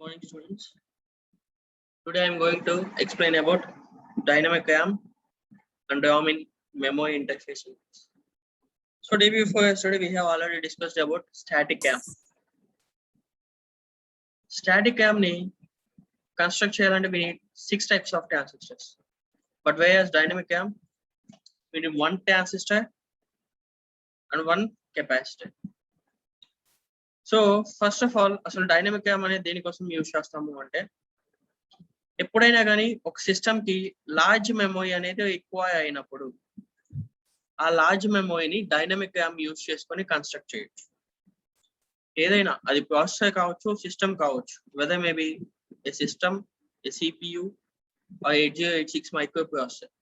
Morning students. Today I am going to explain about dynamic RAM and RAM in memory interface. So day before yesterday we have already discussed about static RAM. Static RAM ni construct cheyalante we need 6 types of transistors. But whereas dynamic RAM we need one transistor and one capacitor. So first of all అసలు dynamic RAM అనేది దేనికోసం use చేస్తాము అంటే ఎప్పుడైనా కానీ ఒక system కి large memory అనేది ఎక్కువ అయినప్పుడు ఆ లార్జ్ మెమొరీని డైనమిక్ ర్యామ్ యూజ్ చేసుకొని కన్స్ట్రక్ట్ చేయొచ్చు. ఏదైనా అది ప్రాసెసర్ కావచ్చు, సిస్టమ్ కావచ్చు, వెదర్ మేబీ ఏ సిస్టమ్, ఏ సిపియు, 8086 మైక్రో ప్రాసెసర్.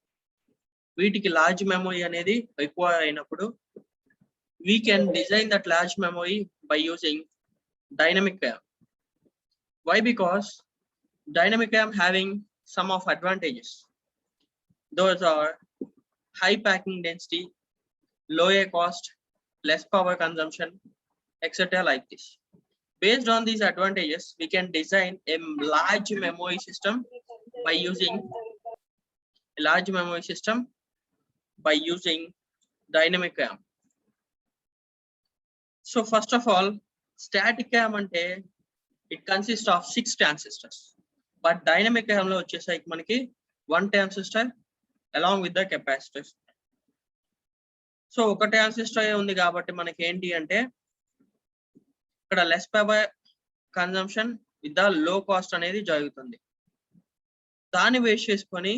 వీటికి లార్జ్ మెమొరీ అనేది ఎక్కువ అయినప్పుడు we can design that large memory by using dynamic RAM. Why? Because dynamic RAM having some of advantages. Those are high packing density, lower cost, less power consumption, etc. like this. Based on these advantages, we can design a large memory system by using dynamic RAM. So first of all, static RAM ante it consists of 6 transistors, but dynamic RAM lo vachesayiki manaki one transistor along with the capacitors. So oka transistor undi kabatti manaki enti ante ikkada less power consumption with the low cost anedi jarugutundi. Dani base cheskoni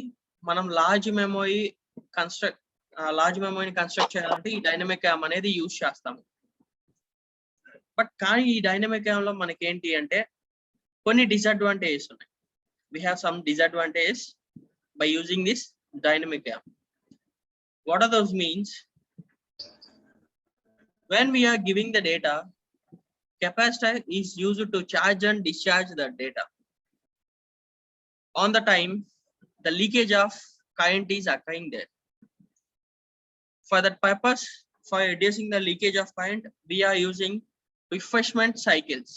manam large memory ni construct cheyalante ee dynamic RAM anedi use chestamu. But కానీ ఈ dynamic RAM లో మనకి ఏంటి అంటే కొన్ని disadvantages ఉన్నాయి. we have some disadvantages by using this dynamic RAM. What are those means? When we are giving the data, capacitor is used to charge and discharge the data. On the time, the leakage of current is occurring there. For that purpose, for reducing the leakage of current, we are using refreshment cycles.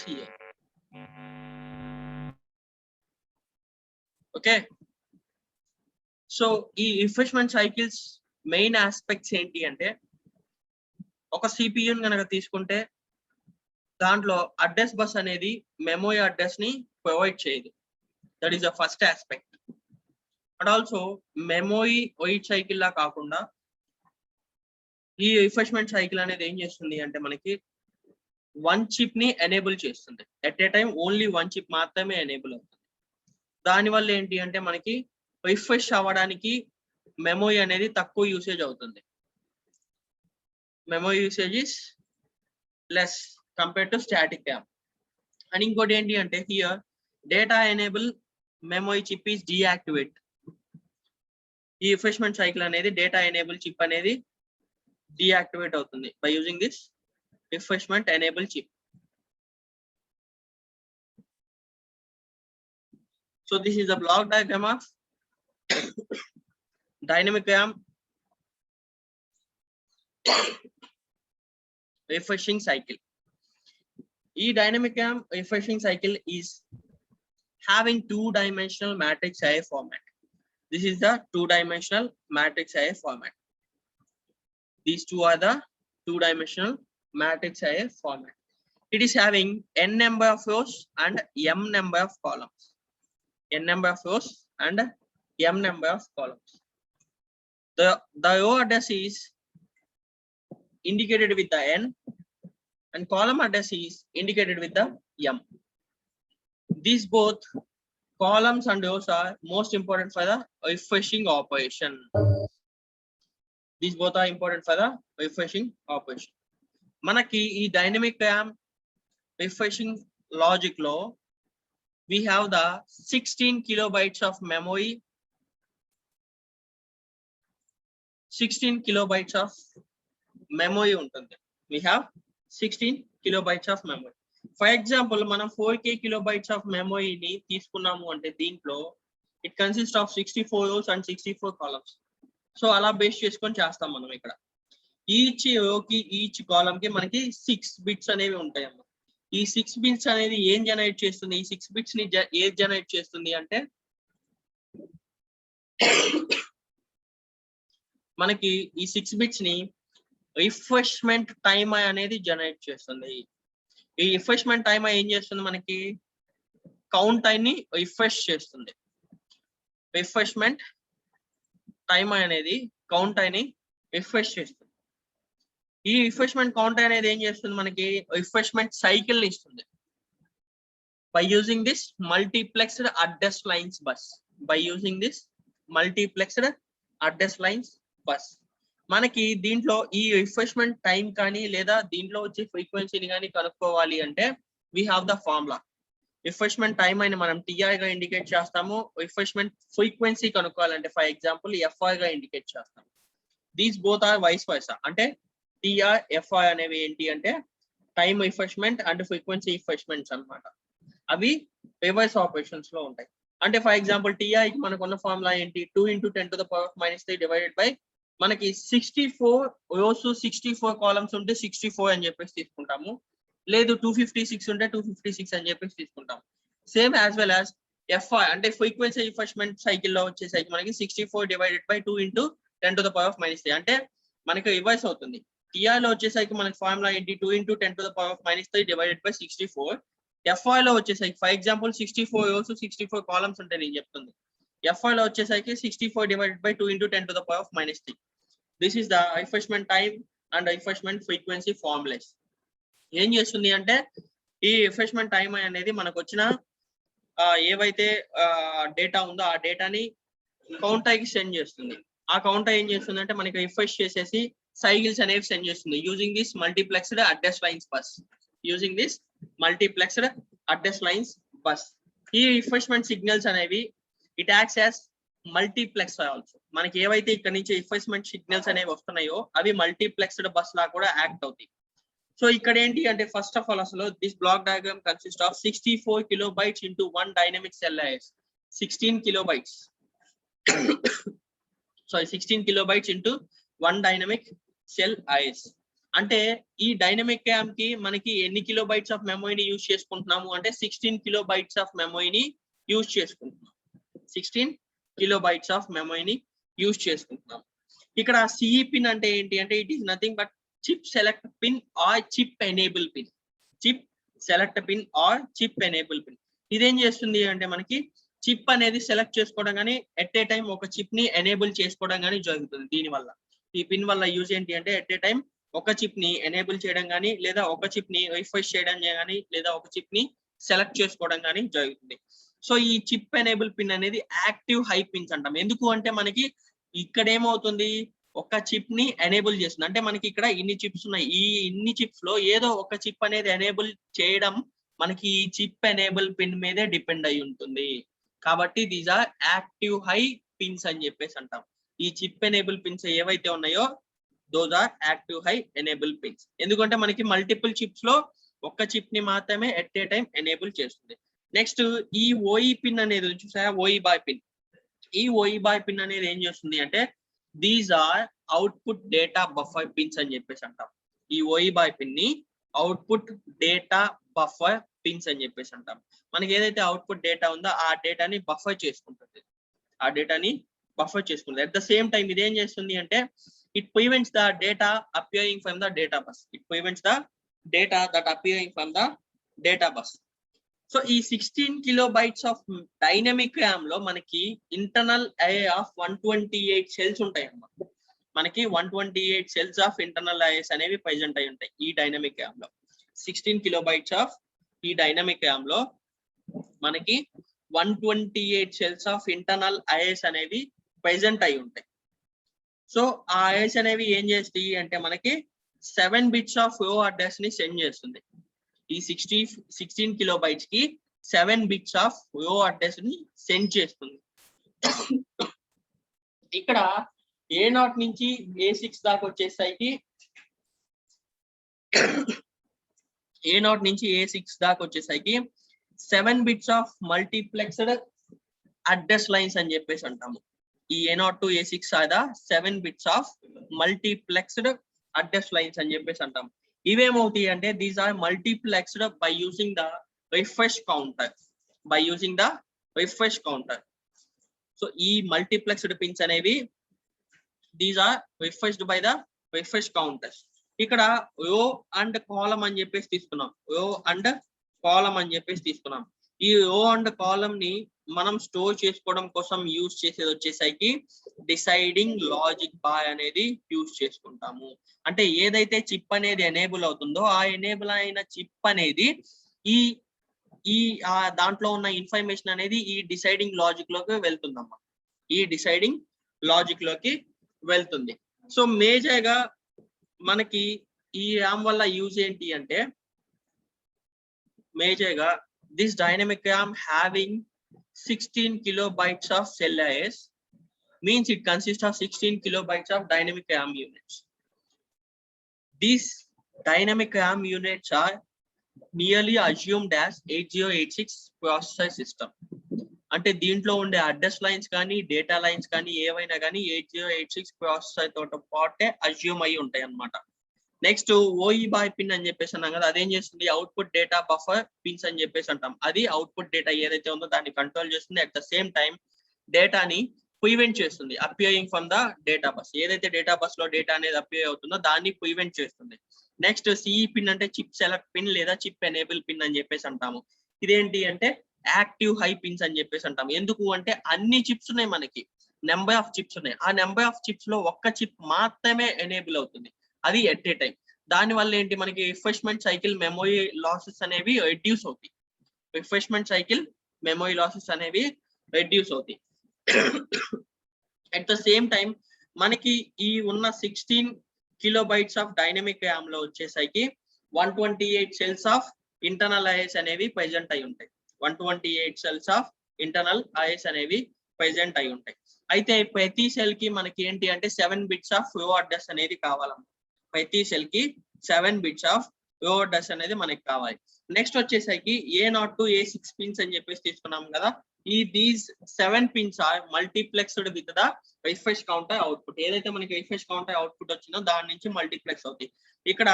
Here. Okay. So, ఈ refreshment cycles main aspects ఏంటి అంటే ఒక CPU ని గనక తీసుకుంటే దాంట్లో address bus అనేది memory address ని ప్రొవైడ్ చేయదు. That is the first aspect. And also memory wait cycle లా కాకుండా ఈ రిఫ్రెష్మెంట్ సైకిల్ అనేది ఏం చేస్తుంది అంటే మనకి వన్ చిప్ ని ఎనేబుల్ చేస్తుంది. At a time only one chip మాత్రమే ఎనేబుల్ అవుతుంది. దానివల్ల ఏంటి అంటే మనకి రిఫ్రెష్ అవ్వడానికి మెమరీ అనేది తక్కువ యూసేజ్ అవుతుంది. Memory usage is less compared to static RAM. And ఇంకోటి ఏంటి అంటే here data enable memory chip is deactivate. ఈ రిఫ్రెష్మెంట్ సైకిల్ అనేది డేటా ఎనేబుల్ చిప్ అనేది deactivate అవుతుంది by using this refreshment enable chip. So this is a block diagram of dynamic RAM refreshing cycle. E dynamic RAM refreshing cycle is having two-dimensional matrix array format. This is the two-dimensional matrix array format. These two are the two-dimensional matrix array format. It is having n number of rows and m number of columns. N number of rows and m number of columns. The row address is indicated with the n and column address is indicated with the m. These both columns and rows are most important for the refreshing operation. These both are important for the refreshing operation. Manaki ee dynamic RAM refreshing logic lo we have the 16 kilobytes of memory. 16 kilobytes of memory ఉంటుంది. We have 16 kilobytes of memory. For example, మనం 4K kilobytes of memory ని తీసుకున్నాము అంటే దీంట్లో it consists of 64 rows and 64 columns. So అలా base చేసుకొని చేస్తాం మనం ఇక్కడ. ఈచ్ కాలమ్ కి మనకి 6 బిట్స్ అనేవి ఉంటాయి అమ్మ. ఈ 6 బిట్స్ అనేది ఏం జనరేట్ చేస్తుంది, ఈ 6 బిట్స్ ని ఏది జనరేట్ చేస్తుంది అంటే మనకి ఈ 6 బిట్స్ ని రిఫ్రెష్మెంట్ టైమ్ అనేది జనరేట్ చేస్తుంది. ఈ రిఫ్రెష్మెంట్ టైమ్ ఏం చేస్తుంది, మనకి కౌంట్ టైం ని రిఫ్రెష్ చేస్తుంది. రిఫ్రెష్మెంట్ టైమ్ అనేది కౌంట్ టైం ని రిఫ్రెష్ చేస్తుంది. ఈ రిఫ్రెష్మెంట్ కౌంట్ అనేది ఏం చేస్తుంది, మనకి రిఫ్రెష్మెంట్ సైకిల్ ని ఇస్తుంది. By using this multiplexed address lines bus, by using this multiplexed address lines bus. మనకి దీంట్లో ఈ రిఫ్రెష్మెంట్ టైం కానీ లేదా దీంట్లో వచ్చే ఫ్రీక్వెన్సీని కానీ కనుక్కోవాలి అంటే we have the formula. Refreshment time అని మనం టిఐ గా ఇండికేట్ చేస్తాము. రిఫ్రెష్మెంట్ ఫ్రీక్వెన్సీ కనుక్కోవాలంటే ఫర్ ఎగ్జాంపుల్ ఎఫ్ఐ గా ఇండికేట్ చేస్తాము. These both are vice versa. అంటే టిఆర్ ఎఫ్ఐ అనేవి ఏంటి అంటే time refreshment and frequency refreshments అన్నమాట. అవి రివర్స్ ఆపరేషన్స్ లో ఉంటాయి. అంటే ఫర్ ఎగ్జాంపుల్ టిఐ కి మనకు ఉన్న ఫార్ములా ఏంటి, 2 × 10⁻³ డివైడెడ్ బై మనకి 64 రోస్ 64 కాలమ్స్ ఉంటే 64 అని చెప్పేసి తీసుకుంటాము. లేదు 256 ఉంటే 256 అని చెప్పేసి తీసుకుంటాము. Same as well as FI అంటే ఫ్రీక్వెన్సీ రిఫ్రెష్మెంట్ సైకిల్ లో వచ్చేసరికి మనకి 64 డివైడెడ్ బై 2 × 10⁻³ అంటే మనకి రివర్స్ అవుతుంది. టిఆర్ లో వచ్చేసరికి మనకి ఫార్ములా ఏంటి, 2 × 10⁻³ డివైడెడ్ బై 64. ఎఫ్ఐ లో వచ్చేసరికి ఫర్ ఎగ్జాంపుల్ 64 రోస్ 64 కాలమ్స్ ఉంటాయి నేను చెప్తుంది. ఎఫ్ఐ లో వచ్చేసరికి 64 divided by 2 × 10⁻³ this is the refreshment time and refreshment frequency formulas. ఏం చేస్తుంది అంటే ఈ రిఫ్రెష్మెంట్ టైం అనేది మనకు వచ్చిన ఏవైతే డేటా ఉందో ఆ డేటాని కౌంటర్ కి సెండ్ చేస్తుంది. ఆ కౌంటర్ ఏం చేస్తుంది అంటే మనకి రిఫ్రెష్ చేసేసి సైకిల్స్ అనేవి సెండ్ చేస్తుంది using this multiplexed address lines bus. Using this multiplexed address lines bus. ఈ రిఫ్రెష్మెంట్ సిగ్నల్స్ అనేవి it acts as multiplex also. మనకి ఏవైతే ఇక్కడ నుంచి రిఫ్రెష్మెంట్ సిగ్నల్స్ అనేవి వస్తున్నాయో అవి మల్టీప్లెక్స్డ్ బస్ లా కూడా యాక్ట్ అవుతాయి. సో ఇక్కడ ఏంటి అంటే ఫస్ట్ ఆఫ్ ఆల్ అసలు this block diagram consist of 64 kilobytes into 1 dynamic cell IS. 16 kilobytes. Sorry, 16 kilobytes into 1 dynamic cell IS. అంటే ఈ డైనమిక్ క్యామ్ కి మనకి ఎన్ని కిలోబైట్స్ ఆఫ్ మెమరీని యూజ్ చేసుకుంటున్నాము అంటే 16 kilobytes ఆఫ్ మెమరీని యూజ్ చేసుకుంటున్నాం. 16 kilobytes ఆఫ్ మెమరీని యూజ్ చేసుకుంటున్నాం. ఇక్కడ సిఈ పిన్ అంటే ఏంటి అంటే it is nothing but chip select pin or chip enable pin. Chip select pin or chip enable pin. ఇదేం చేస్తుంది అంటే మనకి చిప్ అనేది సెలెక్ట్ చేసుకోవడం కానీ ఎట్ ఏ టైం ఒక చిప్ ని ఎనేబుల్ చేసుకోవడం కానీ జరుగుతుంది. దీని వల్ల ఈ పిన్ వల్ల యూజ్ ఏంటి అంటే ఎట్ ఏ టైం ఒక చిప్ ని ఎనేబుల్ చేయడం కానీ లేదా ఒక చిప్ ని రిఫ్రెష్ చేయడం కానీ లేదా ఒక చిప్ ని సెలెక్ట్ చేసుకోవడం కానీ జరుగుతుంది. సో ఈ చిప్ ఎనేబుల్ పిన్ అనేది యాక్టివ్ హై పిన్స్ అంటాం. ఎందుకు అంటే మనకి ఇక్కడ ఏమవుతుంది, ఒక చిప్ ని ఎనేబుల్ చేస్తుంది. అంటే మనకి ఇక్కడ ఇన్ని చిప్స్ ఉన్నాయి, ఈ ఇన్ని చిప్స్ లో ఏదో ఒక చిప్ అనేది ఎనేబుల్ చేయడం మనకి ఈ చిప్ ఎనేబుల్ పిన్ మీదే డిపెండ్ అయి ఉంటుంది. కాబట్టి these are active high pins అని చెప్పేసి అంటాం. ఈ చిప్ ఎనేబుల్ పిన్స్ ఏవైతే ఉన్నాయో those are active high enable pins. ఎందుకంటే మనకి మల్టిపుల్ చిప్స్ లో ఒక్క చిప్ ని మాత్రమే ఎట్ ఏ టైం ఎనేబుల్ చేస్తుంది. నెక్స్ట్ ఈ ఓఈ పిన్ అనేది చూసారా, ఓఈ బాయ్ పిన్. ఈ ఓఈ బాయ్ పిన్ అనేది ఏం చేస్తుంది అంటే these are output data buffer pins అని చెప్పేసి అంటాం. ఈ ఓఈ బాయ్ పిన్ ని అవుట్పుట్ డేటా బఫర్ పిన్స్ అని చెప్పేసి అంటాం. మనకి ఏదైతే అవుట్పుట్ డేటా ఉందో ఆ డేటాని బఫర్ చేసుకుంటుంది. అట్ ద సేమ్ టైం ఇది ఏం చేస్తుంది అంటే it prevents the data appearing from the data bus. It prevents the data that appearing from the data bus. So ఈ 16 kilobytes ఆఫ్ డైనమిక్ ర్యామ్ లో మనకి ఇంటర్నల్ అరే ఆఫ్ 128 సెల్స్ ఉంటాయి అన్నమాట. మనకి 128 సెల్స్ ఆఫ్ ఇంటర్నల్ అరేస్ అనేవి present అయి ఉంటాయి ఈ డైనమిక్ ర్యామ్ లో. 16 kilobytes ఆఫ్ ఈ డైనమిక్ ర్యామ్ లో మనకి 128 సెల్స్ ఆఫ్ ఇంటర్నల్ అరేస్ అనేవి ప్రెజెంట్ అయి ఉంటాయి. సో ఆ అరేస్ అనేవి ఏం చేస్తాయి అంటే మనకి 7 bits ఆఫ్ రో అడ్రస్ ని సెండ్ చేస్తుంది. ఈ 16 kilobytes కి 7 bits ఆఫ్ రో అడ్రస్ ని సెండ్ చేస్తుంది. ఇక్కడ A0 నుంచి A6 దాకా వచ్చేసరికి A0 నుంచి A6 దాకా వచ్చేసరికి 7 bits of multiplexed address lines అని చెప్పేసి అంటాము. ఈ A0 to A6 ఆదా 7 bits of multiplexed address lines అని చెప్పేసి అంటాం. ఇవేమవుతాయి అంటే these are multiplexed by using the refresh counter. So ఈ మల్టీప్లెక్స్డ్ పిన్స్ అనేవి these are refreshed by the refresh counters. ఇక్కడ రో అండ్ కాలమ్ అని చెప్పేసి తీసుకున్నాం. ఈ రో అండ్ కాలమ్ ని మనం స్టోర్ చేసుకోవడం కోసం యూజ్ చేసేది వచ్చేసరికి డిసైడింగ్ లాజిక్ బార్ అనేది యూజ్ చేసుకుంటాము. అంటే ఏదైతే చిప్ అనేది ఎనేబుల్ అవుతుందో ఆ ఎనేబుల్ అయిన చిప్ అనేది ఈ ఈ దాంట్లో ఉన్న ఇన్ఫర్మేషన్ అనేది ఈ డిసైడింగ్ లాజిక్ లోకి వెళ్తుంది. సో మేజర్ గా మనకి ఈ RAM వల్ల యూజ్ ఏంటి అంటే మేజర్ గా this dynamic RAM having 16 kilobytes of cell arrays means it consists of 16 kilobytes of dynamic RAM units. These dynamic RAM units are nearly assumed as 8086 processor system. అంటే దీంట్లో ఉండే అడ్రస్ లైన్స్ కానీ data lines కానీ ఏవైనా కానీ 8086 processor తోటి పాటే assume అయి ఉంటాయి అన్నమాట. నెక్స్ట్ ఓఈ బాయ్ పిన్ అని చెప్పేసి అన్నాం కదా, అదేం చేస్తుంది అవుట్పుట్ డేటా బఫర్ పిన్స్ అని చెప్పేసి అంటాం. అది అవుట్పుట్ డేటా ఏదైతే ఉందో దాన్ని కంట్రోల్ చేస్తుంది. అట్ ద సేమ్ టైం డేటాని ప్రివెంట్ చేస్తుంది appearing from the data bus. ఏదైతే డేటా బస్ లో డేటా అనేది అపియర్ అవుతుందో దాన్ని ప్రివెంట్ చేస్తుంది. నెక్స్ట్ సిఈ పిన్ అంటే చిప్ సెలెక్ట్ పిన్ లేదా చిప్ ఎనేబుల్ పిన్ అని చెప్పేసి అంటాము. ఇదేంటి అంటే యాక్టివ్ హై పిన్స్ అని చెప్పేసి అంటాం. ఎందుకు అంటే అన్ని చిప్స్ ఉన్నాయి, మనకి నెంబర్ ఆఫ్ చిప్స్ ఉన్నాయి. ఆ నెంబర్ ఆఫ్ చిప్స్ లో ఒక్క చిప్ మాత్రమే ఎనేబుల్ అవుతుంది, అది ఎట్ ఏ టైం. దాని వల్ల ఏంటి మనకి రిఫ్రెష్మెంట్ సైకిల్ మెమొరీ లాసెస్ అనేవి రెడ్యూస్ అవుతాయి. అట్ ద సేమ్ టైం మనకి ఈ ఉన్న 16 కిలోబైట్స్ ఆఫ్ డైనమిక్ RAM లో వచ్చేసరికి 128 సెల్స్ ఆఫ్ ఇంటర్నల్ ఐఎస్ అనేవి ప్రెజెంట్ అయి ఉంటాయి. 128 సెల్స్ ఆఫ్ ఇంటర్నల్ ఐఎస్ అనేవి ప్రెజెంట్ అయి ఉంటాయి. అయితే ప్రతి సెల్ కి మనకి ఏంటి అంటే 7 బిట్స్ ఆఫ్ రో అడ్రస్ అనేది కావాలన్నమాట. ప్రతి సెల్ కి 7 బిట్స్ ఆఫ్ రో అడ్రస్ అనేది మనకి కావాలి. నెక్స్ట్ వచ్చేసరికి A0 to A6 పిన్స్ అని చెప్పేసి తీసుకున్నాం కదా. These 7 pins are multiplexed with the refresh counter output. ఏదైతే మనకి రిఫ్రెష్ కౌంటర్ అవుట్పుట్ వచ్చిందో దాని నుంచి మల్టీప్లెక్స్ అవుతాయి. ఇక్కడ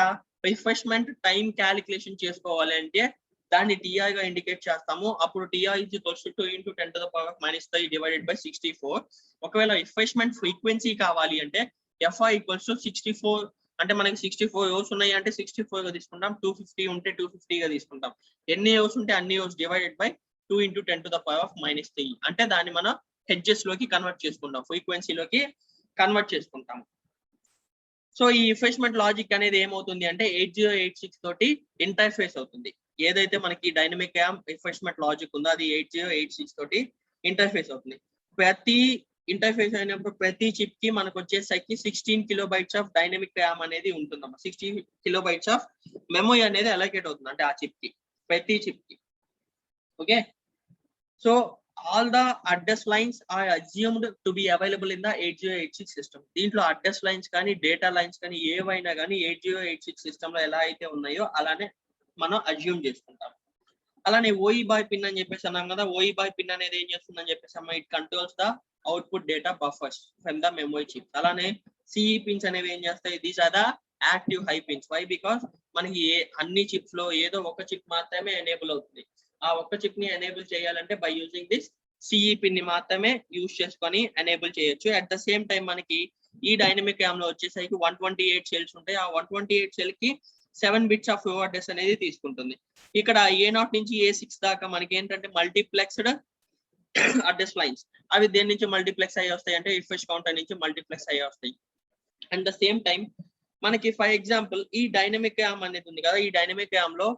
రిఫ్రెష్మెంట్ టైం క్యాలిక్యులేషన్ చేసుకోవాలి అంటే దాన్ని TR గా ఇండికేట్ చేస్తాము. అప్పుడు TR is equals to 2 into 10 to the power of minus 3 divided by 64. ఒకవేళ రిఫ్రెష్మెంట్ ఫ్రీక్వెన్సీ కావాలి అంటే FR equals to 64. అంటే మనకి 64 రోస్ ఉన్నాయి అంటే 64 గా తీసుకుంటాం, 250 ఉంటే 250 గా తీసుకుంటాం. ఎన్ని రోస్ ఉంటే అన్ని rose divided by 2 into 10 to the power of minus 3. అంటే దాన్ని మనం హెడ్జెస్ లోకి కన్వర్ట్ చేసుకుంటాం, ఫ్రీక్వెన్సీలోకి కన్వర్ట్ చేసుకుంటాం. సో ఈ రిఫ్రెష్మెంట్ లాజిక్ అనేది ఏమవుతుంది అంటే 8086 తోటి ఇంటర్ఫేస్ అవుతుంది. ఏదైతే మనకి డైనమిక్ RAM రిఫ్రెష్మెంట్ లాజిక్ ఉందో అది 8086 తోటి ఇంటర్ఫేస్ అవుతుంది. ప్రతి ఇంటర్ఫేస్ అయినప్పుడు ప్రతి చిప్ కి మనకు వచ్చేసరికి 16 కిలోబైట్స్ ఆఫ్ డైనమిక్ RAM అనేది ఉంటుందమ్మా. 16 కిలోబైట్స్ ఆఫ్ మెమరీ అనేది అలొకేట్ అవుతుంది అంటే ఆ చిప్ కి, ప్రతి చిప్ కి. Okay, so all the address lines are assumed to be available in the 8086 system. దీంట్లో అడ్రస్ లైన్స్ కానీ డేటా లైన్స్ కానీ ఏవైనా కానీ 8086 సిస్టమ్ లో ఎలా అయితే ఉన్నాయో అలానే మనం అజ్యూమ్ చేసుకుంటాం. అలానే ఓఈ బాయ్ పిన్ అని చెప్పేసి అన్నాం కదా. ఓఈ బాయ్ పిన్ అనేది ఏం చేస్తుందని చెప్పేసి అమ్మ, it controls the output data buffers from the memory chip. అలానే సిఈ పిన్స్ అనేవి ఏం చేస్తాయి, these are the active high pins. Why? Because మనకి అన్ని చిప్స్ లో ఏదో ఒక చిప్ మాత్రమే ఎనేబుల్ అవుతుంది. ఆ ఒక్క చిప్ ని ఎనేబుల్ చేయాలంటే by using this CE pin ని మాత్రమే యూజ్ చేసుకొని ఎనేబుల్ చేయొచ్చు. అట్ ద సేమ్ టైం మనకి ఈ డైనమిక్ RAM లో వచ్చేసరికి 128 సెల్స్ ఉంటాయి. ఆ 128 సెల్ కి 7 బిట్స్ ఆఫ్ రో అడ్రస్ అనేది తీసుకుంటుంది. ఇక్కడ A0 నుంచి A6 దాకా మనకి ఏంటంటే మల్టీప్లెక్స్డ్ అడ్రస్ లైన్స్. అవి దేని నుంచి మల్టీప్లెక్స్ అయ్యి వస్తాయి అంటే రిఫ్రెష్ కౌంటర్ నుంచి మల్టీప్లెక్స్ అయ్యి వస్తాయి. అండ్ ద సేమ్ టైం మనకి ఫర్ ఎగ్జాంపుల్ ఈ డైనమిక్ RAM అనేది ఉంది కదా, ఈ డైనమిక్ RAM లో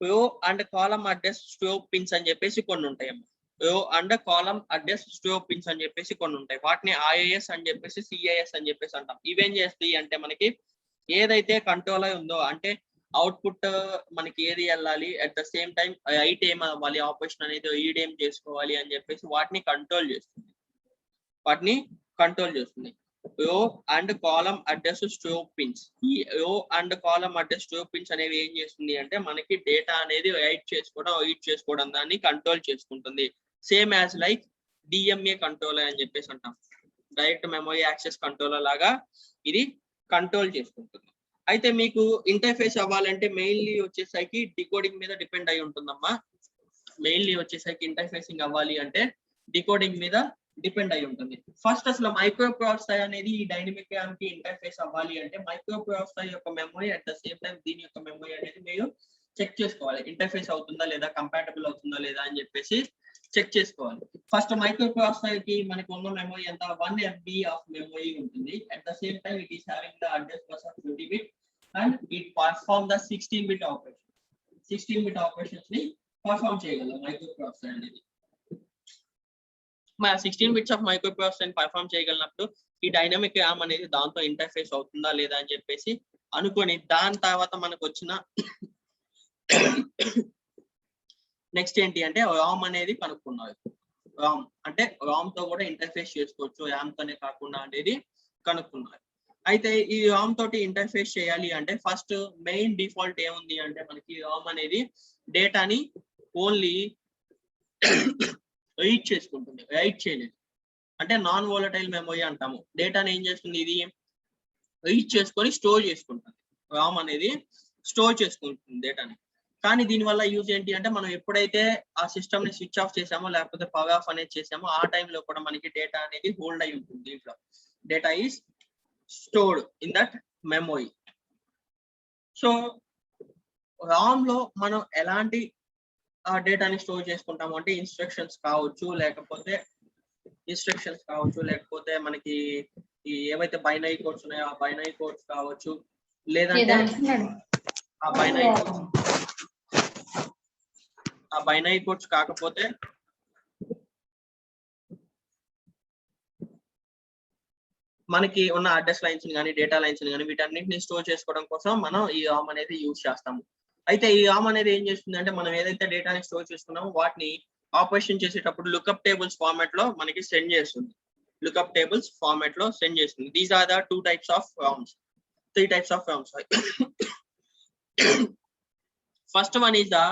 రో and column address store pins అని చెప్పేసి కొన్ని ఉంటాయి. రో and column address store pins అని చెప్పేసి కొన్ని ఉంటాయి. వాటిని IIS అని చెప్పేసి CIS అని చెప్పేసి అంటాం. ఇవేం చేస్తాయి అంటే మనకి ఏదైతే కంట్రోలర్ ఉందో అంటే అవుట్పుట్ మనకి ఏది వెళ్ళాలి, at the same time right ఏం అవ్వాలి, ఆపరేషన్ అనేది రీడ్ ఏం చేసుకోవాలి అని చెప్పేసి వాటిని కంట్రోల్ చేస్తుంది. Row and column address store pins. ఈ row and column address store pins అనేవి ఏం చేస్తుంది అంటే మనకి డేటా అనేది రైట్ చేసుకోవడం రీడ్ చేసుకోవడం దాన్ని కంట్రోల్ చేసుకుంటుంది. Same as like DMA controller అని చెప్పేసి అంటాం, డైరెక్ట్ మెమరీ యాక్సెస్ కంట్రోలర్ లాగా ఇది కంట్రోల్ చేసుకుంటుంది. అయితే మీకు ఇంటర్ఫేస్ అవ్వాలంటే మెయిన్లీ వచ్చేసరికి డికోడింగ్ మీద డిపెండ్ అయి ఉంటుందమ్మా. మెయిన్లీ వచ్చేసరికి ఇంటర్ఫేసింగ్ అవ్వాలి అంటే డికోడింగ్ మీద డిపెండ్ అయి ఉంటుంది. ఫస్ట్ అసలు మైక్రో ప్రాసెసర్ అనేది ఈ డైనమిక్ ర్యామ్ కి ఇంటర్ఫేస్ అవ్వాలి అంటే మైక్రో ప్రాసెసర్ యొక్క memory at the same time దీని యొక్క మెమరీ అనేది మీరు చెక్ చేసుకోవాలి. ఇంటర్ఫేస్ అవుతుందా లేదా, కంపాటబుల్ అవుతుందా లేదా అని చెప్పేసి చెక్ చేసుకోవాలి. ఫస్ట్ మైక్రో ప్రాసెసర్ కి మనకు ఉన్న మెమరీ ఎంత 1 MB ఆఫ్ మెమరీ ఉంటుంది. At the same time it is having the address bus of 20 bit and it perform the 16 bit operation. 16 bit operations ని పర్ఫార్మ్ చేయగలరు మైక్రో ప్రాసెసర్ అనేది. మరి 16 bits of microprocessor perform చేయగలిగినప్పుడు ఈ dynamic RAM అనేది దాంతో interface అవుతుందా లేదా అని చెప్పేసి అనుకొని దాని తర్వాత మనకు వచ్చిన నెక్స్ట్ ఏంటి అంటే రామ్ అనేది కనుక్కున్నారు. రామ్ అంటే రామ్ తో కూడా ఇంటర్ఫేస్ చేసుకోవచ్చు, ర్యామ్ తోనే కాకుండా అనేది కనుక్కున్నారు. అయితే ఈ రామ్ తోటి ఇంటర్ఫేస్ చేయాలి అంటే ఫస్ట్ మెయిన్ డిఫాల్ట్ ఏముంది అంటే మనకి రామ్ అనేది డేటాని ఓన్లీ రీడ్ చేసుకుంటుంది, రైట్ చేయలేదు. అంటే నాన్ వోలటైల్ మెమరీ అంటాము. డేటాని ఏం చేస్తుంది, ఇది రీడ్ చేసుకొని స్టోర్ చేసుకుంటుంది. రామ్ అనేది స్టోర్ చేసుకుంటుంది డేటాని. కానీ దీనివల్ల యూజ్ ఏంటి అంటే మనం ఎప్పుడైతే ఆ సిస్టమ్ ని స్విచ్ ఆఫ్ చేసామో లేకపోతే పవర్ ఆఫ్ అనేది చేసామో ఆ టైంలో కూడా మనకి డేటా అనేది హోల్డ్ అయి ఉంటుంది. దీంట్లో data is stored in that memory. So Ram లో మనం ఎలాంటి డేటాని స్టోర్ చేసుకుంటాము అంటే ఇన్స్ట్రక్షన్స్ కావచ్చు, లేకపోతే మనకి ఈ ఏవైతే బైనరీ కోడ్స్ ఉన్నాయో ఆ బైనరీ కోడ్స్ కావచ్చు, లేదంటే ఆ బైనరీ కోడ్స్ కాకపోతే మనకి ఉన్న అడ్రస్ లైన్స్ కానీ డేటా లైన్స్ కానీ వీటన్నిటిని స్టోర్ చేసుకోవడం కోసం మనం ఈ రామ్ అనేది యూజ్ చేస్తాము. అయితే ఈ రామ్ అనేది ఏం చేస్తుంది అంటే మనం ఏదైతే డేటాని స్టోర్ చేసుకున్నామో వాటిని ఆపరేషన్ చేసేటప్పుడు లుకప్ టేబుల్స్ ఫార్మాట్ లో మనకి సెండ్ చేస్తుంది. లుకప్ టేబుల్స్ ఫార్మాట్ లో సెండ్ చేస్తుంది. These are the 2 types of ROMs, 3 types of ROMs. First one is the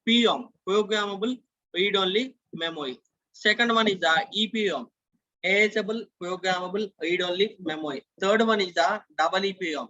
PROM, programmable read only memory. Second one is the EPROM, erasable programmable read only memory. Third one is the double EPROM,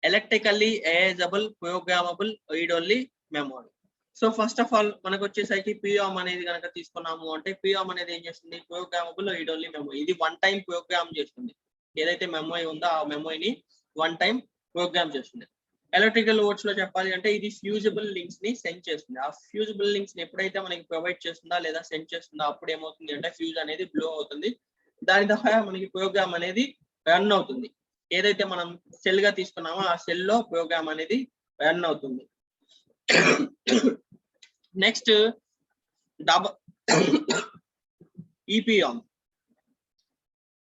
electrically erasable programmable read only memory. So first of all మనకు వచ్చేసరికి PROM అనేది కనుక తీసుకున్నాము అంటే PROM అనేది ఏం చేస్తుంది, programmable read only memory. ఇది 1 time ప్రోగ్రామ్ చేస్తుంది. ఏదైతే మెమరీ ఉందో ఆ మెమరీని 1 time ప్రోగ్రామ్ చేస్తుంది. ఎలక్ట్రికల్ వర్డ్స్ లో చెప్పాలి అంటే ఇది ఫ్యూజిబుల్ లింక్స్ ని సెండ్ చేస్తుంది. ఆ ఫ్యూజిబుల్ లింక్స్ ని ఎప్పుడైతే మనకి ప్రొవైడ్ చేస్తుందా లేదా సెండ్ చేస్తుందా అప్పుడు ఏమవుతుంది అంటే ఫ్యూజ్ అనేది బ్లో అవుతుంది. దాని ద్వారా మనకి ప్రోగ్రామ్ అనేది రన్ అవుతుంది. ఏదైతే మనం సెల్ గా తీసుకున్నామో ఆ సెల్ లో ప్రోగ్రామ్ అనేది రన్ అవుతుంది. Next EPROM.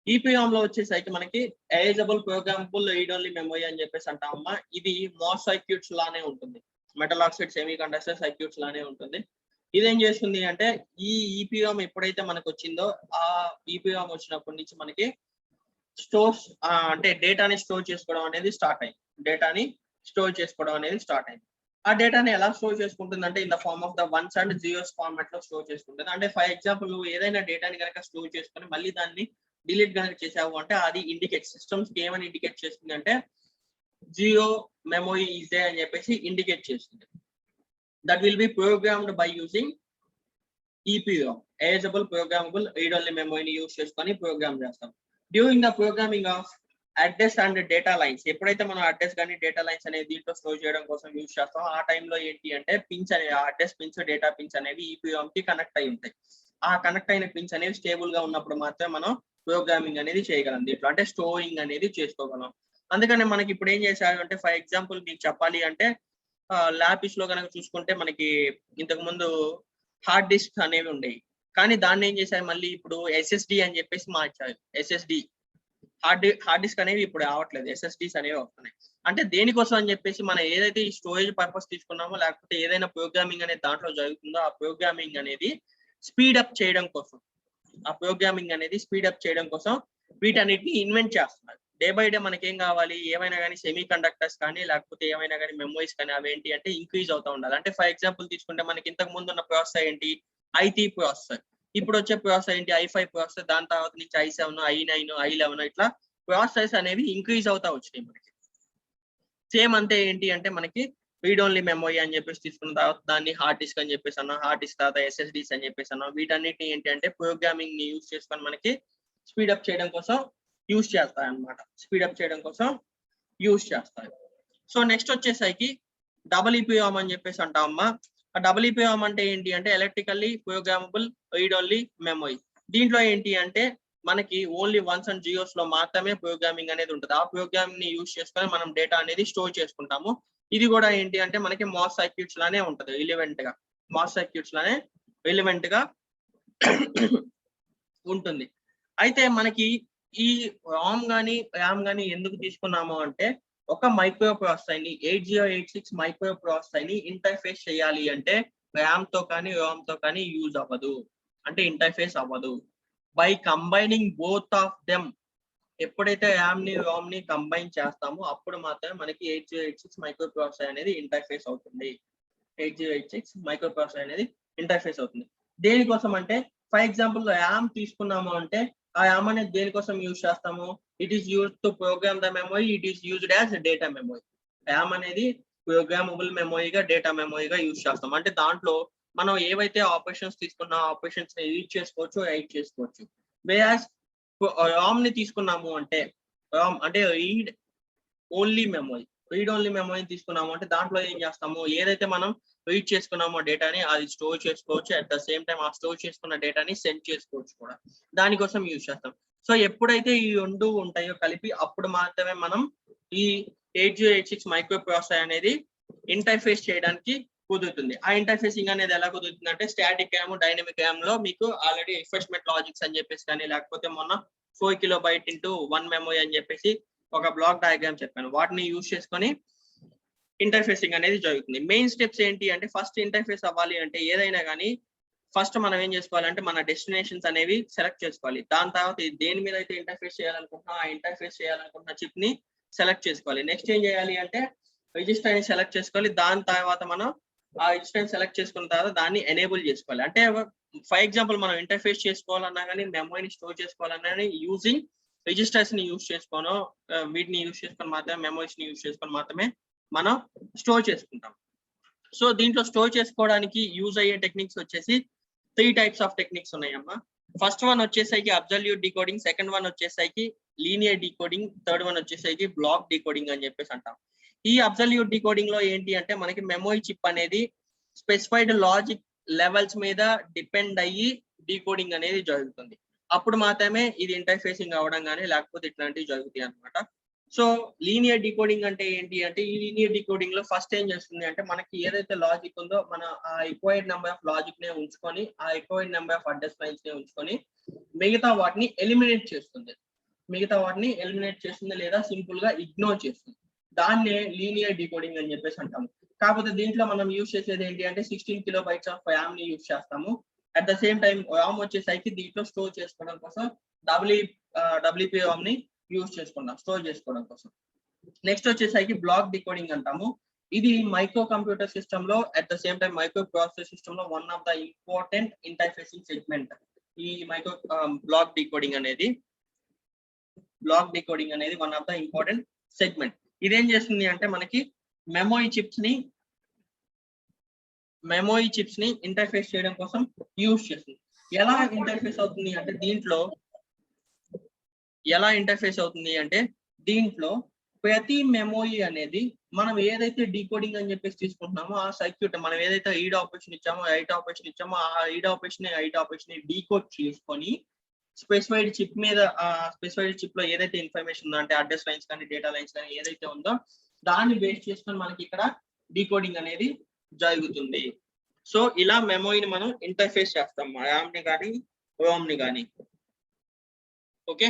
EPROM లో వచ్చేసరికి మనకి erasable programmable read only memory అని చెప్పేసి అంటామమ్మా. ఇది మోస్ సర్క్యూట్స్ లానే ఉంటుంది, metal oxide semi conductor circuits లానే ఉంటుంది. ఇదేం చేస్తుంది అంటే ఈ EPROM ఎప్పుడైతే మనకు వచ్చిందో ఆ EPROM వచ్చినప్పటి నుంచి మనకి స్టోర్స్ అంటే డేటాని స్టోర్ చేసుకోవడం అనేది స్టార్ట్ అయింది. ఆ డేటాని ఎలా స్టోర్ చేసుకుంటుంది అంటే in the form of the ones and zeros format లో స్టోర్ చేసుకుంటుంది. అంటే ఫర్ ఎగ్జాంపుల్ నువ్వు ఏదైనా డేటాని కనుక స్టోర్ చేసుకొని మళ్ళీ దాన్ని డిలీట్ కనుక చేసావు అంటే అది ఇండికేట్ సిస్టమ్స్ కి ఏమని ఇండికేట్ చేస్తుంది అంటే జీరో మెమరీ ఈజ్ దే అని చెప్పేసి ఇండికేట్ చేస్తుంది. That will be programmed by using EPROM, erasable programmable read only మెమరీని యూజ్ చేసుకొని ప్రోగ్రామ్ చేస్తాం. During the programming of address and data lines, ఎప్పుడైతే మనం అడ్రస్ కానీ డేటా లైన్స్ అనేది దీంట్లో స్టోర్ చేయడం కోసం యూజ్ చేస్తాం ఆ టైంలో ఏంటి అంటే పిన్స్ అనే అడ్రస్ పిన్స్ డేటా పిన్స్ అనేవి EPROM కి కనెక్ట్ అయి ఉంటాయి. ఆ కనెక్ట్ అయిన పిన్స్ అనేవి స్టేబుల్ గా ఉన్నప్పుడు మాత్రమే మనం ప్రోగ్రామింగ్ అనేది చేయగలం దీంట్లో, అంటే స్టోరింగ్ అనేది చేసుకోగలం. అందుకని మనకి ఇప్పుడు ఏం చేశారు అంటే ఫర్ ఎగ్జాంపుల్ మీకు చెప్పాలి అంటే ల్యాపిస్ లో కనుక చూసుకుంటే మనకి ఇంతకు ముందు హార్డ్ డిస్క్ అనేవి ఉండేవి. కానీ దాన్ని ఏం చేశారు మళ్ళీ ఇప్పుడు SSD అని చెప్పేసి మార్చారు. SSD హార్డ్ డిస్క్ అనేవి ఇప్పుడు రావట్లేదు, SSDs అనేవి వస్తున్నాయి. అంటే దేనికోసం అని చెప్పేసి మనం ఏదైతే ఈ స్టోరేజ్ పర్పస్ తీసుకున్నామో లేకపోతే ఏదైనా ప్రోగ్రామింగ్ అనేది దాంట్లో జరుగుతుందో ఆ ప్రోగ్రామింగ్ అనేది స్పీడప్ చేయడం కోసం వీటన్నిటిని ఇన్వెంట్ చేస్తున్నారు. డే బై డే మనకి ఏం కావాలి, ఏమైనా కానీ సెమీ కండక్టర్స్ కానీ లేకపోతే ఏమైనా కానీ మెమరీస్ కానీ అవేంటి అంటే ఇంక్రీజ్ అవుతూ ఉండాలి. అంటే ఫర్ ఎగ్జాంపుల్ తీసుకుంటే మనకి ఇంతకు ముందు ఉన్న ప్రాసెసర్ ఏంటి, i3 ప్రాసెసర్. ఇప్పుడు వచ్చే ప్రాసెసర్ ఏంటి, i5 ప్రాసెసర్. దాని తర్వాత నుంచి i7, i9, i11 ఇట్లా ప్రాసెస్ అనేవి ఇంక్రీజ్ అవుతా వచ్చినాయి మనకి. సేమ్ అంతే ఏంటి అంటే మనకి రీడ్ ఓన్లీ మెమరీ అని చెప్పేసి తీసుకున్న తర్వాత దాన్ని హార్డ్ డిస్క్ అని చెప్పేసి అన్నా, హార్డ్ డిస్క్ తర్వాత SSDs అని చెప్పేసి అన్నా, వీటన్నిటిని ఏంటి అంటే ప్రోగ్రామింగ్ ని యూజ్ చేసుకొని మనకి స్పీడప్ చేయడం కోసం యూజ్ చేస్తాయి అన్నమాట. స్పీడప్ చేయడం కోసం యూజ్ చేస్తాయి. సో నెక్స్ట్ వచ్చేసరికి EEPROM అని చెప్పేసి అంటామమ్మా. ఆ EEPROM అంటే ఏంటి అంటే electrically programmable read only memory. దీంట్లో ఏంటి అంటే మనకి ఓన్లీ వన్స్ అండ్ జీరోస్ లో మాత్రమే ప్రోగ్రామింగ్ అనేది ఉంటుంది. ఆ ప్రోగ్రామింగ్ ని యూజ్ చేసుకొని మనం డేటా అనేది స్టోర్ చేసుకుంటాము. ఇది కూడా ఏంటి అంటే మనకి మాస్ సర్క్యూట్స్ లానే ఉంటది, రిలివెంట్ గా మాస్ సర్క్యూట్స్ లానే రిలివెంట్ గా ఉంటుంది. అయితే మనకి ఈ రామ్ గానీ ర్యామ్ గానీ ఎందుకు తీసుకున్నాము అంటే ఒక మైక్రో ప్రాసెసర్ ని 8086 మైక్రో ప్రాసెసర్ ని ఇంటర్ఫేస్ చేయాలి అంటే ర్యామ్ తో కానీ రామ్ తో కానీ యూజ్ అవ్వదు, అంటే ఇంటర్ఫేస్ అవ్వదు. By combining both of them, ఎప్పుడైతే ర్యామ్ ని రామ్ ని కంబైన్ చేస్తామో అప్పుడు మాత్రమే మనకి 8086 మైక్రో ప్రాసెసర్ అనేది ఇంటర్ఫేస్ అవుతుంది. 8086 మైక్రో ప్రాసెసర్ అనేది ఇంటర్ఫేస్ అవుతుంది. దేనికోసం అంటే ఫర్ ఎగ్జాంపుల్ ర్యామ్ తీసుకున్నాము అంటే ఆ ర్యామ్ అనేది దేనికోసం యూజ్ చేస్తాము? It is used to programme the memory, it is used as data memory. RAM అనేది ప్రోగ్రామబుల్ మెమరీగా డేటా మెమరీగా యూజ్ చేస్తాం. అంటే దాంట్లో మనం ఏవైతే ఆపరేషన్స్ తీసుకున్నా ఆపరేషన్స్ ని రీడ్ చేసుకోవచ్చు, రైట్ చేసుకోవచ్చు. వేయాస్ రామ్ ని తీసుకున్నాము అంటే రామ్ అంటే read only memory. Read only memory తీసుకున్నాము అంటే దాంట్లో ఏం చేస్తాము, ఏదైతే మనం రీడ్ చేసుకున్నామో డేటాని అది స్టోర్ చేసుకోవచ్చు. అట్ ద సేమ్ టైం ఆ స్టోర్ చేసుకున్న డేటాని సెండ్ చేసుకోవచ్చు కూడా. దానికోసం యూజ్ చేస్తాం. సో ఎప్పుడైతే ఈ రెండు ఉంటాయో కలిపి అప్పుడు మాత్రమే మనం ఈ 8086 మైక్రో ప్రాసెసర్ అనేది ఇంటర్ఫేస్ చేయడానికి కుదురుతుంది. ఆ ఇంటర్ఫేసింగ్ అనేది ఎలా కుదురుతుంది అంటే స్టాటిక్ ర్యామ్, డైనమిక్ ర్యామ్ లో మీకు ఆల్రెడీ రిఫ్రెష్మెంట్ లాజిక్స్ అని చెప్పేసి కానీ లేకపోతే మొన్న 4 KB into 1 మెమరీ అని చెప్పేసి ఒక బ్లాక్ డయాగ్రామ్ చెప్పాను. వాటిని యూజ్ చేసుకొని ఇంటర్ఫేసింగ్ అనేది జరుగుతుంది. మెయిన్ స్టెప్స్ ఏంటి అంటే ఫస్ట్ ఇంటర్ఫేస్ అవ్వాలి అంటే ఏదైనా కానీ ఫస్ట్ మనం ఏం చేసుకోవాలంటే మన డెస్టినేషన్స్ అనేవి సెలెక్ట్ చేసుకోవాలి. దాని తర్వాత దేని మీద అయితే ఇంటర్ఫేస్ చేయాలనుకుంటున్నా ఆ ఇంటర్ఫేస్ చేయాలనుకుంటున్న చిప్ ని సెలెక్ట్ చేసుకోవాలి. నెక్స్ట్ ఏం చేయాలి అంటే రిజిస్టర్ ని సెలెక్ట్ చేసుకోవాలి. దాని తర్వాత మనం ఆ రిజిస్టర్ సెలెక్ట్ చేసుకున్న తర్వాత దాన్ని ఎనేబుల్ చేసుకోవాలి. అంటే ఫర్ ఎగ్జాంపుల్ మనం ఇంటర్ఫేస్ చేసుకోవాలన్నా కానీ మెమరీని స్టోర్ చేసుకోవాలన్నా కానీ యూజింగ్ రిజిస్టర్స్ ని యూజ్ చేసుకోను, వీటిని యూజ్ చేసుకొని మాత్రమే మెమరీస్ ని యూజ్ చేసుకొని మాత్రమే మనం స్టోర్ చేసుకుంటాం. సో దీంట్లో స్టోర్ చేసుకోవడానికి యూజ్ అయ్యే టెక్నిక్స్ వచ్చేసి 3 types ఆఫ్ టెక్నిక్స్ ఉన్నాయమ్మా. ఫస్ట్ వన్ వచ్చేసరికి అబ్సల్యూట్ డీకోడింగ్, సెకండ్ వన్ వచ్చేసరికి లీనియర్ డీకోడింగ్, థర్డ్ వన్ వచ్చేసరికి బ్లాక్ డీకోడింగ్ అని చెప్పేసి అంటాం. ఈ అబ్సల్యూట్ డీకోడింగ్ లో ఏంటి అంటే మనకి మెమరీ చిప్ అనేది స్పెసిఫైడ్ లాజిక్ లెవెల్స్ మీద డిపెండ్ అయ్యి డీకోడింగ్ అనేది జరుగుతుంది. అప్పుడు మాత్రమే ఇది ఇంటర్ఫేసింగ్ అవ్వడం కానీ లేకపోతే ఇట్లాంటివి జరుగుతాయి అనమాట. సో లీనియర్ డీకోడింగ్ అంటే ఏంటి అంటే ఈ లీనియర్ డీకోడింగ్ లో ఫస్ట్ ఏం చేస్తుంది అంటే మనకి ఏదైతే లాజిక్ ఉందో మన ఆ రిక్వైర్డ్ నెంబర్ ఆఫ్ లాజిక్ నే ఉంచుకొని ఆ required number of address lines నే ఉంచుకొని మిగతా వాటిని ఎలిమినేట్ చేస్తుంది. లేదా సింపుల్ గా ఇగ్నోర్ చేస్తుంది. దాన్నే లీనియర్ డీకోడింగ్ అని చెప్పేసి అంటాము. కాకపోతే దీంట్లో మనం యూజ్ చేసేది ఏంటి అంటే 16 KB ఆఫ్ ర్యామ్ ని యూజ్ చేస్తాము. At the same time Ram వచ్చేసరికి దీంట్లో స్టోర్ చేసుకోవడం కోసం EEPROM ని యూజ్ చేసుకుంటాం స్టోర్ చేసుకోవడం కోసం. నెక్స్ట్ వచ్చేసరికి బ్లాక్ డీకోడింగ్ అంటాము. ఇది మైక్రో కంప్యూటర్ సిస్టమ్ లో at the same time microprocessor system లో one of the important interfacing segment. ఈ మైక్రో బ్లాక్ డీకోడింగ్ అనేది one of the important segment. ఇదేం చేస్తుంది అంటే మనకి మెమరీ చిప్స్ ని ఇంటర్ఫేస్ చేయడం కోసం యూజ్ చేస్తుంది. ఎలా ఇంటర్ఫేస్ అవుతుంది అంటే దీంట్లో ప్రతి మెమరీ అనేది మనం ఏదైతే డీకోడింగ్ అని చెప్పేసి తీసుకుంటున్నామో ఆ సర్క్యూట్ మనం ఏదైతే రీడ్ ఆపరేషన్ ఇచ్చామో ఆ రీడ్ ఆపరేషన్ డీకోడ్ చేసుకొని స్పెసిఫైడ్ చిప్ మీద స్పెసిఫైడ్ చిప్ లో ఏదైతే ఇన్ఫర్మేషన్ ఉందో అంటే అడ్రస్ లైన్స్ కానీ డేటా లైన్స్ కానీ ఏదైతే ఉందో దాన్ని బేస్ చేసుకొని మనకి ఇక్కడ డీకోడింగ్ అనేది జరుగుతుంది. సో ఇలా మెమరీని మనం ఇంటర్ఫేస్ చేస్తాం ర్యామ్ ని కానీ రోమ్ ని కానీ. ఓకే,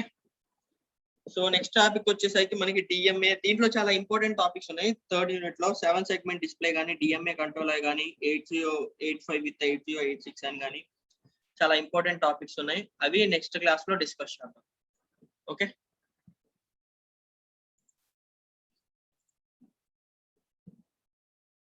సో నెక్స్ట్ టాపిక్ వచ్చేసరికి మనకి డిఎంఏ. దీంట్లో చాలా ఇంపార్టెంట్ టాపిక్స్ ఉన్నాయి. థర్డ్ యూనిట్ లో 7 సెగ్మెంట్ డిస్ప్లే కానీ డిఎంఏ కంట్రోలర్ కానీ 8085 విత్ 8086 అని కానీ చాలా ఇంపార్టెంట్ టాపిక్స్ ఉన్నాయి. అవి నెక్స్ట్ క్లాస్ లో డిస్కస్ చేద్దాం. ఓకే.